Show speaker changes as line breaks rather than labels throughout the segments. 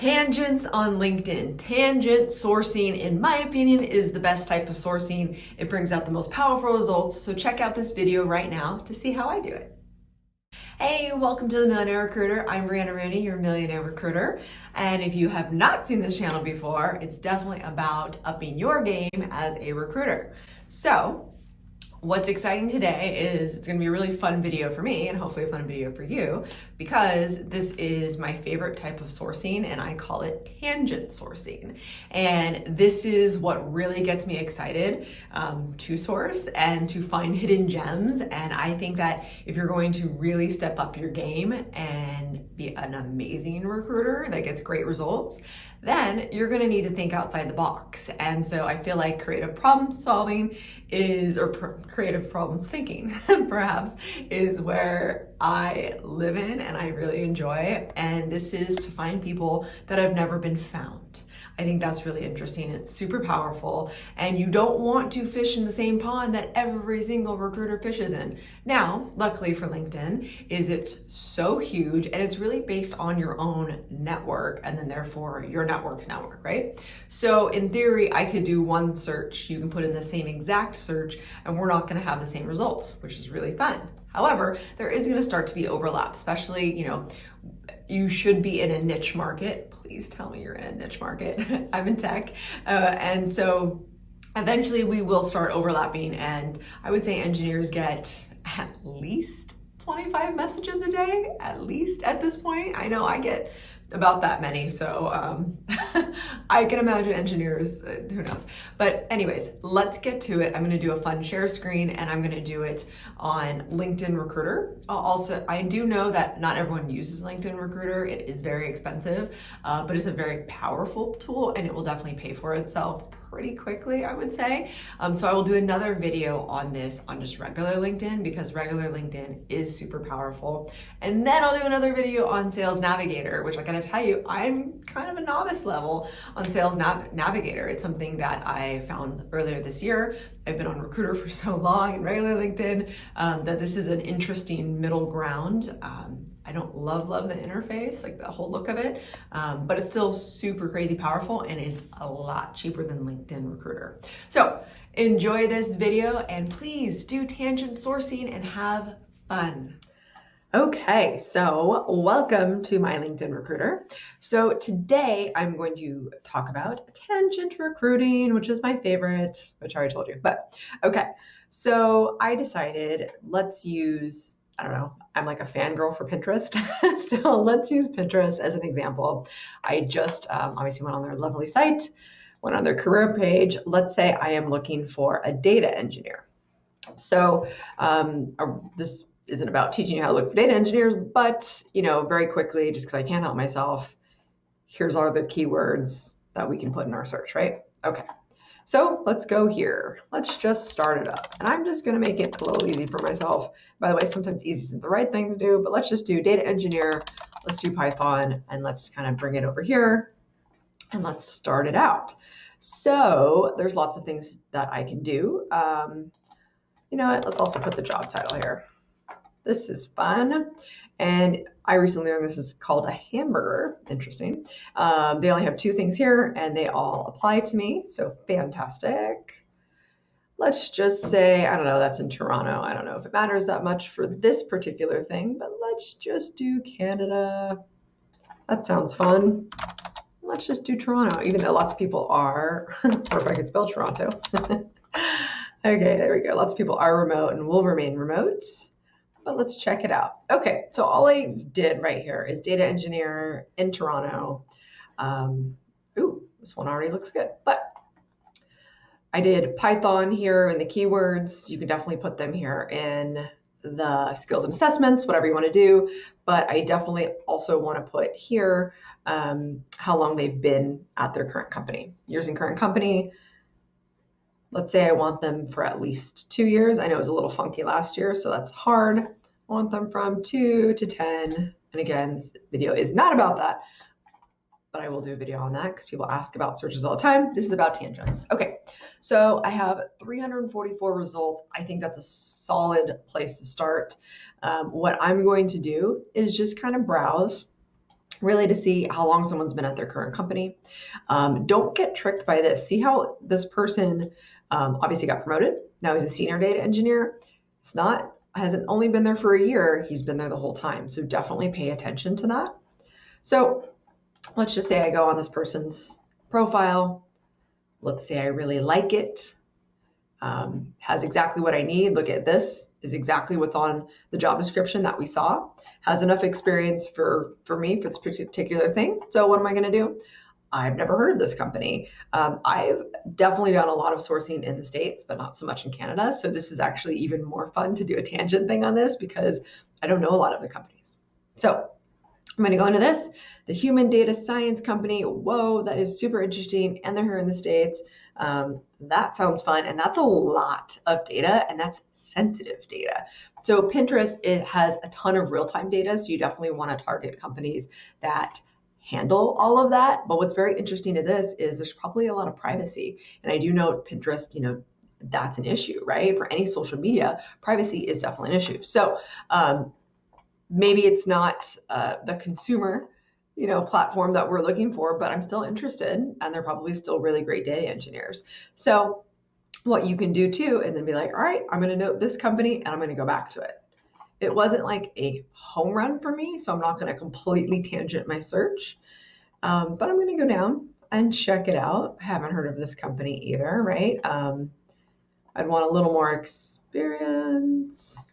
Tangents on LinkedIn. Tangent sourcing, in my opinion, is the best type of sourcing. It brings out the most powerful results. So check out this video right now to see how I do it. Hey, welcome to the Millionaire Recruiter. I'm Brianna Rooney, your Millionaire Recruiter. And if you have not seen this channel before, it's definitely about upping your game as a recruiter. So what's exciting today is it's going to be a really fun video for me and hopefully a fun video for you, because this is my favorite type of sourcing and I call it tangent sourcing. And this is what really gets me excited to source and to find hidden gems. And I think that if you're going to really step up your game and be an amazing recruiter that gets great results, then you're going to need to think outside the box. And so I feel like creative problem solving is, or creative problem thinking perhaps, is where I live in and I really enjoy. And this is to find people that have never been found. I think that's really interesting. It's super powerful, and you don't want to fish in the same pond that every single recruiter fishes in. Now, luckily for LinkedIn, it's so huge and it's really based on your own network and then therefore your network's network, right? So in theory, I could do one search, you can put in the same exact search, and we're not gonna have the same results, which is really fun. However, there is gonna start to be overlap, especially, you should be in a niche market. Please tell me you're in a niche market. I'm in tech. And so eventually we will start overlapping, and I would say engineers get at least 25 messages a day, at least at this point. I know I get about that many, so I can imagine engineers, who knows. But anyways, let's get to it. I'm gonna do a fun share screen and I'm gonna do it on LinkedIn Recruiter. Also, I do know that not everyone uses LinkedIn Recruiter. It is very expensive, but it's a very powerful tool and it will definitely pay for itself pretty quickly, I would say. So I will do another video on this on just regular LinkedIn, because regular LinkedIn is super powerful. And then I'll do another video on Sales Navigator, which I gotta tell you, I'm kind of a novice level on Sales Navigator. It's something that I found earlier this year. I've been on Recruiter for so long and regular LinkedIn that this is an interesting middle ground. I don't love the interface, like the whole look of it, but it's still super crazy powerful and it's a lot cheaper than LinkedIn Recruiter. So enjoy this video and please do tangent sourcing and have fun. Okay, so welcome to my LinkedIn Recruiter. So today I'm going to talk about tangent recruiting, which is my favorite, which I already told you, but okay. So I decided let's use, I don't know, I'm like a fangirl for Pinterest. So let's use Pinterest as an example. I just obviously went on their lovely site, went on their career page. Let's say I am looking for a data engineer. So this isn't about teaching you how to look for data engineers, but very quickly, just because I can't help myself, here's all the keywords that we can put in our search, right? Okay. So let's go here. Let's just start it up. And I'm just going to make it a little easy for myself. By the way, sometimes easy isn't the right thing to do, but let's just do data engineer. Let's do Python, and let's kind of bring it over here and let's start it out. So there's lots of things that I can do. You know what? Let's also put the job title here. This is fun. And I recently learned this is called a hamburger. Interesting. They only have two things here and they all apply to me. So fantastic. Let's just say, I don't know, that's in Toronto. I don't know if it matters that much for this particular thing, but let's just do Canada. That sounds fun. Let's just do Toronto, even though lots of people are, or if I could spell Toronto. Okay, there we go. Lots of people are remote and will remain remote. But let's check it out. Okay, so all I did right here is data engineer in Toronto. Ooh, this one already looks good. But I did Python here in the keywords. You can definitely put them here in the skills and assessments, whatever you want to do. But I definitely also want to put here how long they've been at their current company. Years in current company. Let's say I want them for at least 2 years. I know it was a little funky last year, so that's hard. I want them from 2 to 10. And again, this video is not about that, but I will do a video on that because people ask about searches all the time. This is about tangents. Okay, so I have 344 results. I think that's a solid place to start. What I'm going to do is just kind of browse really to see how long someone's been at their current company. Don't get tricked by this. See how this person obviously got promoted. Now he's a senior data engineer. Hasn't only been there for a year. He's been there the whole time. So definitely pay attention to that. So let's just say I go on this person's profile. Let's say I really like it. Has exactly what I need. Look at this, is exactly what's on the job description that we saw. Has enough experience for me for this particular thing. So what am I going to do? I've never heard of this company. I've definitely done a lot of sourcing in the States, but not so much in Canada. So this is actually even more fun to do a tangent thing on this because I don't know a lot of the companies. So I'm going to go into this, the Human Data Science Company. Whoa, that is super interesting. And they're here in the States. That sounds fun. And that's a lot of data, and that's sensitive data. So Pinterest, it has a ton of real-time data. So you definitely want to target companies that handle all of that. But what's very interesting to this is there's probably a lot of privacy. And I do know Pinterest, that's an issue, right? For any social media, privacy is definitely an issue. So maybe it's not the consumer, platform that we're looking for, but I'm still interested, and they're probably still really great data engineers. So what you can do too, and then be like, all right, I'm going to note this company and I'm going to go back to it. It wasn't like a home run for me, so I'm not going to completely tangent my search, but I'm going to go down and check it out. I haven't heard of this company either, right? I'd want a little more experience.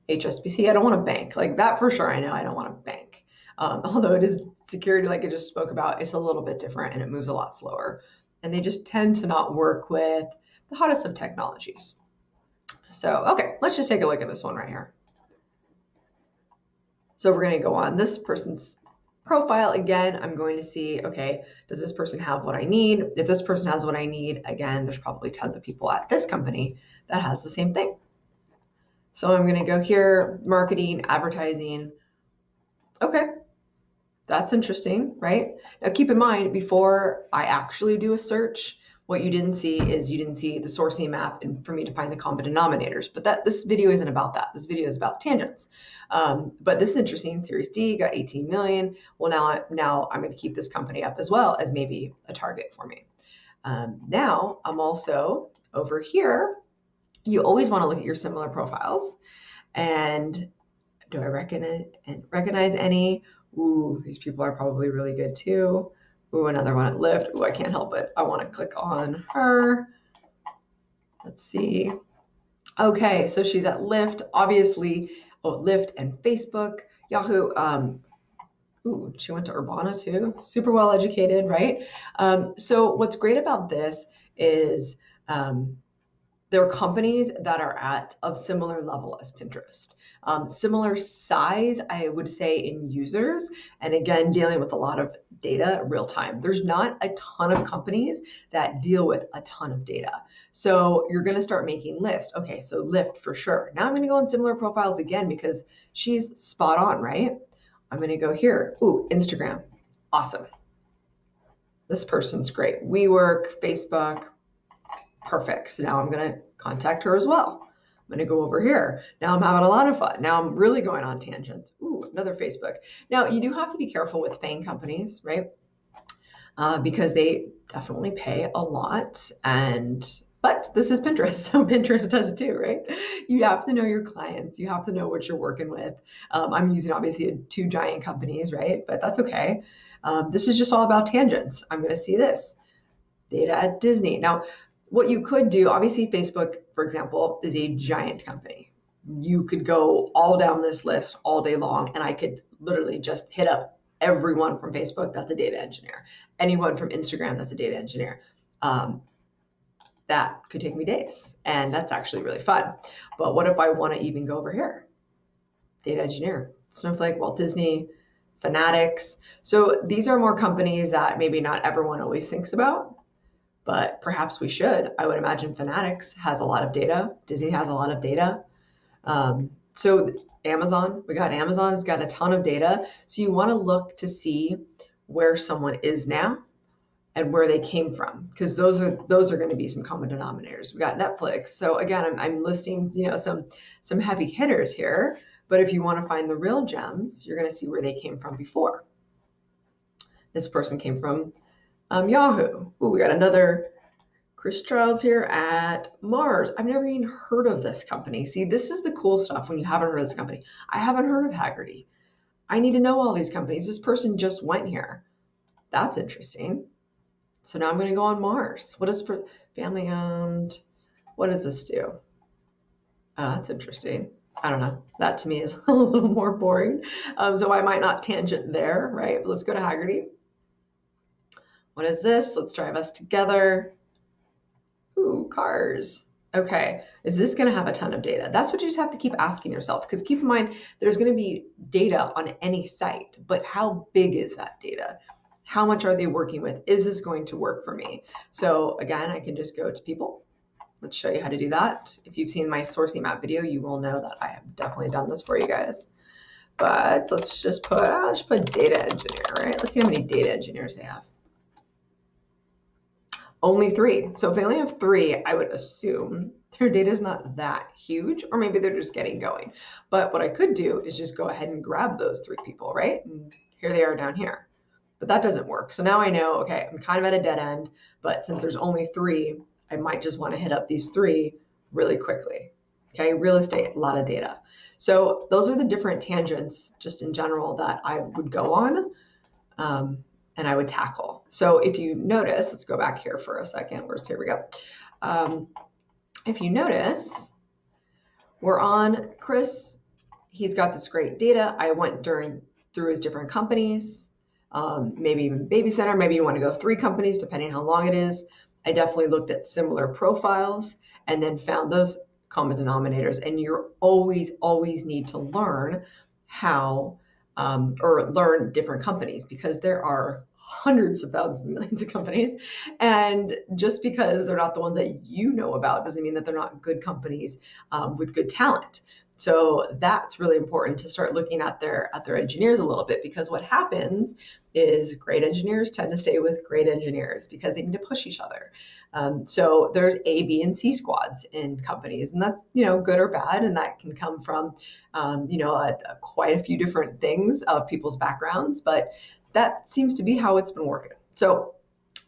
HSBC, I don't want a bank. Like that for sure, I know I don't want a bank. Although it is security, like I just spoke about, it's a little bit different and it moves a lot slower. And they just tend to not work with the hottest of technologies. So, okay, let's just take a look at this one right here. So we're going to go on this person's profile again. I'm going to see, okay, does this person have what I need? If this person has what I need, again, there's probably tons of people at this company that has the same thing. So I'm going to go here, marketing, advertising. Okay, that's interesting, right? Now keep in mind, before I actually do a search, what you didn't see is you didn't see the sourcing map and for me to find the common denominators. But this video isn't about that. This video is about tangents. But this is interesting. Series D got 18 million. Well, now I'm going to keep this company up as well as maybe a target for me. Now I'm also over here. You always want to look at your similar profiles. And do I recognize any? Ooh, these people are probably really good too. Ooh, another one at Lyft. Ooh, I can't help it. I want to click on her. Let's see. Okay, so she's at Lyft, obviously. Oh, Lyft and Facebook, Yahoo. Ooh, she went to Urbana too. Super well educated, right? So what's great about this is there are companies that are of similar level as Pinterest. Similar size, I would say, in users, and again, dealing with a lot of data real time. There's not a ton of companies that deal with a ton of data. So you're going to start making lists. Okay, so Lyft for sure. Now I'm going to go on similar profiles again because she's spot on, right? I'm going to go here. Ooh, Instagram. Awesome. This person's great. WeWork, Facebook. Perfect. So now I'm going to contact her as well. I'm going to go over here. Now I'm having a lot of fun. Now I'm really going on tangents. Ooh, another Facebook. Now you do have to be careful with FAANG companies, right? Because they definitely pay a lot. But this is Pinterest, so Pinterest does too, right? You have to know your clients. You have to know what you're working with. I'm using obviously 2 giant companies, right? But that's okay. This is just all about tangents. I'm going to see this. Data at Disney. Now, what you could do, obviously Facebook, for example, is a giant company. You could go all down this list all day long, and I could literally just hit up everyone from Facebook that's a data engineer, anyone from Instagram that's a data engineer. That could take me days, and that's actually really fun. But what if I want to even go over here? Data engineer, Snowflake, Walt Disney, Fanatics. So these are more companies that maybe not everyone always thinks about, but perhaps we should. I would imagine Fanatics has a lot of data. Disney has a lot of data. So Amazon, Amazon has got a ton of data. So you want to look to see where someone is now and where they came from, because those are going to be some common denominators. We got Netflix. So again, I'm listing some heavy hitters here. But if you want to find the real gems, you're going to see where they came from before. This person came from Yahoo. Ooh, we got another Chris Charles here at Mars. I've never even heard of this company. See, this is the cool stuff when you haven't heard of this company. I haven't heard of Haggerty. I need to know all these companies. This person just went here. That's interesting. So now I'm going to go on Mars. What is family owned? What does this do? That's interesting. I don't know. That to me is a little more boring. So I might not tangent there, right? But let's go to Haggerty. What is this? Let's drive us together. Ooh, cars. Okay, is this going to have a ton of data? That's what you just have to keep asking yourself, because keep in mind, there's going to be data on any site, but how big is that data? How much are they working with? Is this going to work for me? So again, I can just go to people. Let's show you how to do that. If you've seen my sourcing map video, you will know that I have definitely done this for you guys. But let's just put data engineer, right? Let's see how many data engineers they have. Only 3. So if they only have 3, I would assume their data is not that huge, or maybe they're just getting going. But what I could do is just go ahead and grab those 3 people, right? And here they are down here. But that doesn't work. So now I know, okay, I'm kind of at a dead end, but since there's only 3, I might just want to hit up these 3 really quickly. Okay, real estate, a lot of data. So those are the different tangents just in general that I would go on. And I would tackle. So if you notice, let's go back here for a second. Here we go. If you notice, we're on Chris. He's got this great data. I went through his different companies, maybe even Baby Center. Maybe you want to go 3 companies, depending how long it is. I definitely looked at similar profiles and then found those common denominators. And you always need to learn how or learn different companies, because there are hundreds of thousands of millions of companies. And just because they're not the ones that you know about doesn't mean that they're not good companies with good talent. So that's really important to start looking at their engineers a little bit, because what happens is great engineers tend to stay with great engineers because they need to push each other. So there's A, B, and C squads in companies, and that's, good or bad, and that can come from quite a few different things of people's backgrounds, but that seems to be how it's been working. So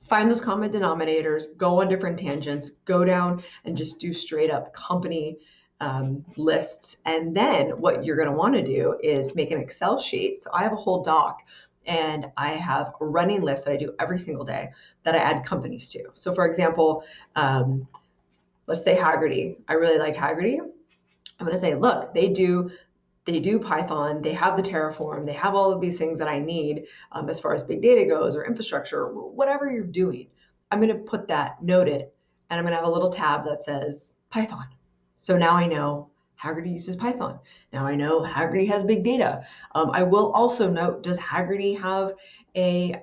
find those common denominators, go on different tangents, go down and just do straight up company lists. And then what you're going to want to do is make an Excel sheet. So I have a whole doc, and I have a running list that I do every single day that I add companies to. So for example, let's say Haggerty. I really like Haggerty. I'm going to say, look, they do Python, they have the Terraform, they have all of these things that I need as far as big data goes, or infrastructure, whatever you're doing. I'm going to put that, note it, and I'm going to have a little tab that says Python. So now I know Haggerty uses Python. Now I know Haggerty has big data. I will also note, does Haggerty have an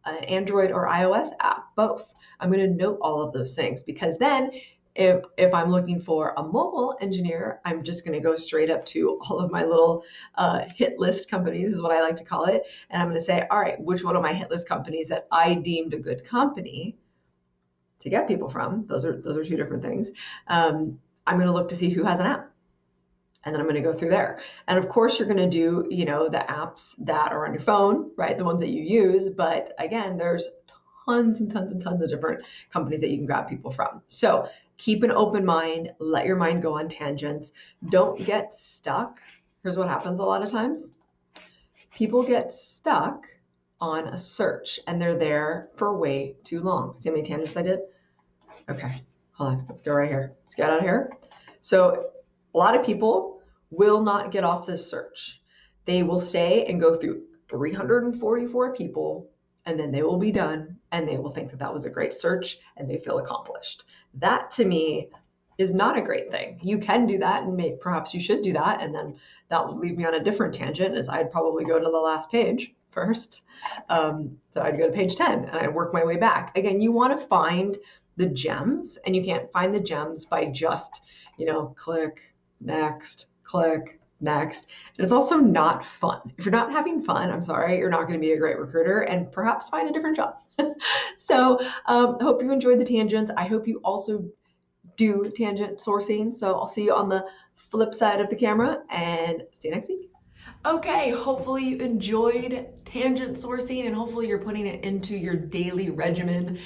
Android or iOS app? Both. I'm going to note all of those things, because then if I'm looking for a mobile engineer, I'm just going to go straight up to all of my little hit list companies, is what I like to call it. And I'm going to say, all right, which one of my hit list companies that I deemed a good company to get people from? Those are 2 different things. I'm going to look to see who has an app. And then I'm going to go through there. And of course, you're going to do, the apps that are on your phone, right? The ones that you use. But again, there's tons and tons and tons of different companies that you can grab people from. So keep an open mind. Let your mind go on tangents. Don't get stuck. Here's what happens a lot of times. People get stuck on a search, and they're there for way too long. See how many tangents I did? Okay, hold on. Let's go right here. Let's get out of here. So a lot of people will not get off this search. They will stay and go through 344 people, and then they will be done, and they will think that that was a great search, and they feel accomplished. That to me is not a great thing. You can do that, and perhaps you should do that, and then that will leave me on a different tangent, as I'd probably go to the last page first. So I'd go to page 10, and I'd work my way back. Again, you want to find the gems, and you can't find the gems by just, click, next, click, next. And it's also not fun. If you're not having fun, I'm sorry, you're not going to be a great recruiter, and perhaps find a different job. So I hope you enjoyed the tangents. I hope you also do tangent sourcing. So I'll see you on the flip side of the camera, and see you next week. Okay, hopefully you enjoyed tangent sourcing and hopefully you're putting it into your daily regimen.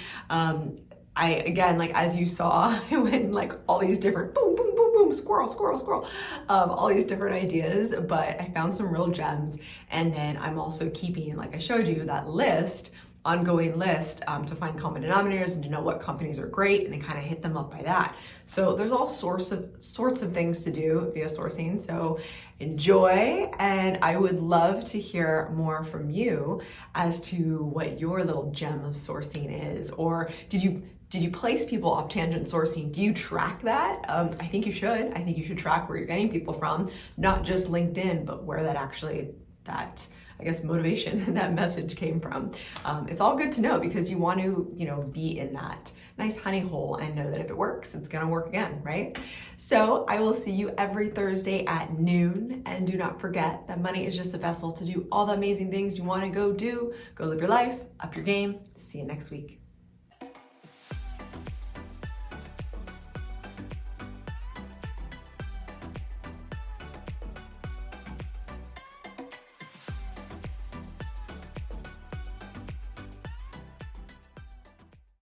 Again, like as you saw, I went like all these different boom, boom, boom, boom, squirrel, squirrel, squirrel, all these different ideas, but I found some real gems. And then I'm also keeping, like I showed you, that list, ongoing list to find common denominators and to know what companies are great and then kind of hit them up by that. So there's all sorts of things to do via sourcing. So enjoy, and I would love to hear more from you as to what your little gem of sourcing is. Or did you place people off tangent sourcing? Do you track that? I think you should. I think you should track where you're getting people from, not just LinkedIn, but where that I guess motivation and that message came from. It's all good to know because you want to, be in that nice honey hole and know that if it works, it's gonna work again, right? So I will see you every Thursday at noon. And do not forget that money is just a vessel to do all the amazing things you wanna go do. Go live your life, up your game. See you next week.